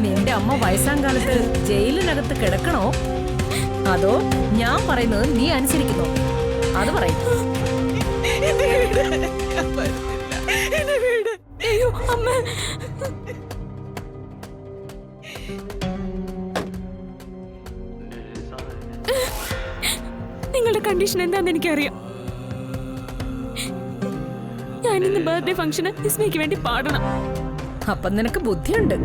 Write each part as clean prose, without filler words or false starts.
നിന്റെ അമ്മ വയസ്സാം കാലത്ത് ജയിലിനകത്ത് കിടക്കണോ അതോ ഞാൻ പറയുന്നത് നീ അനുസരിക്കുന്നോ അത് പറയും. നിങ്ങളുടെ കണ്ടീഷൻ എന്താണെന്ന് എനിക്കറിയാം. ഞാൻ ഇന്ന് ബർത്ത്ഡേ ഫംഗ്ഷന് വിസ്മയ്ക്ക് വേണ്ടി പാടണം. അപ്പൊ നിനക്ക് ബുദ്ധിയുണ്ട്.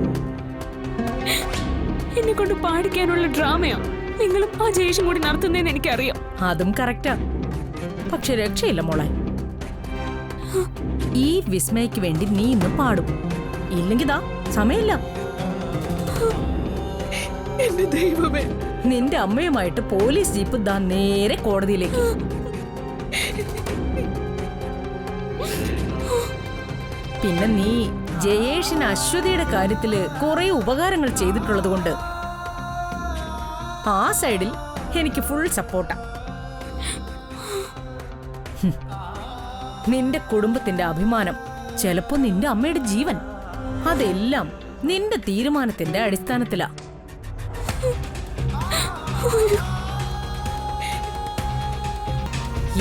എന്നെ കൊണ്ട് പാടിക്കാനുള്ള ഡ്രാമയാ നിങ്ങളും ആ ജയേഷും കൂടി നടത്തുന്നതെന്ന് എനിക്കറിയാം. അതും കറക്റ്റാ. പക്ഷെ രക്ഷയില്ല മോളെ. ഈ വിസ്മയ്ക്ക് വേണ്ടി നീ ഇന്ന് പാടും. ഇല്ലെങ്കിൽ ദാ സമയമില്ല. എന്റെ ദൈവമേ, നിന്റെ അമ്മയുമായിട്ട് പോലീസ് ജീപ്പ് ദാ നേരെ കോടതിയിലേക്ക്. പിന്നെ നീ ജയേഷിന് അശ്വതിയുടെ കാര്യത്തില് കുറെ ഉപകാരങ്ങൾ ചെയ്തിട്ടുള്ളത് കൊണ്ട് ആ സൈഡിൽ എനിക്ക് ഫുൾ സപ്പോർട്ടാ. നിന്റെ കുടുംബത്തിന്റെ അഭിമാനം, ചിലപ്പോ നിന്റെ അമ്മയുടെ ജീവൻ, അതെല്ലാം നിന്റെ തീരുമാനത്തിന്റെ അടിസ്ഥാനത്തിലാ.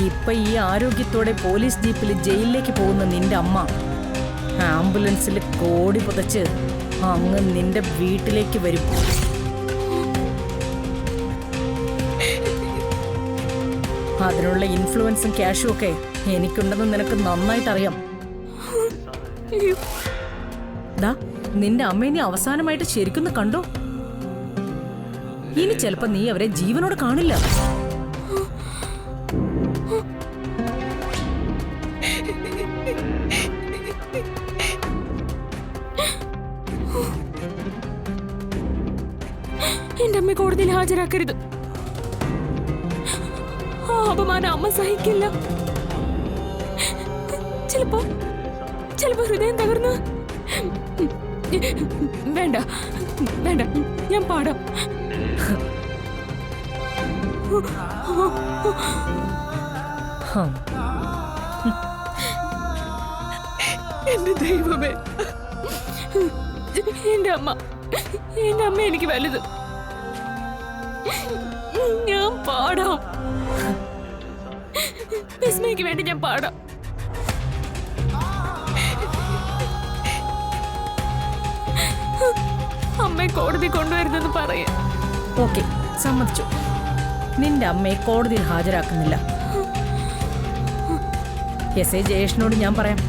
ഇപ്പൊ ഈ ആരോഗ്യത്തോടെ പോലീസ് ജീപ്പിൽ ജയിലിലേക്ക് പോകുന്ന നിന്റെ അമ്മ ആംബുലൻസിൽ കോടി പുതച്ച് അങ്ങ് നിന്റെ വീട്ടിലേക്ക് വരും. അതിനുള്ള ഇൻഫ്ലുവൻസും ക്യാഷും ഒക്കെ എനിക്കുണ്ടെന്ന് നിനക്ക് നന്നായിട്ട് അറിയാം. ദാ നിന്റെ അമ്മയെ നീ അവസാനമായിട്ട് ശരിക്കൊന്ന് കണ്ടോ? ഇനി ചിലപ്പോ നീ അവരെ ജീവനോട് കാണില്ല. എന്റെ അമ്മ കോടതിയിൽ ഹാജരാക്കരുത്. ആ അപമാനം അമ്മ സഹിക്കില്ല. ചിലപ്പോ ഹൃദയം തകർന്ന്. വേണ്ട വേണ്ട, ഞാൻ പാടാം. എന്റെ ദൈവമേ, എന്റെ അമ്മ എനിക്ക് വലുത്. ഞാൻ പാടാം. വിസ്മയ്ക്ക് വേണ്ടി ഞാൻ പാടാം. അമ്മയെ കോടതി കൊണ്ടുവരുന്നെന്ന് പറയാം. ഓക്കെ, സമ്മതിച്ചു. നിന്റെ അമ്മയെ കോടതിയിൽ ഹാജരാക്കുന്നില്ല. എസ്.ഐ. ജയേഷിനോട് ഞാൻ പറയാം.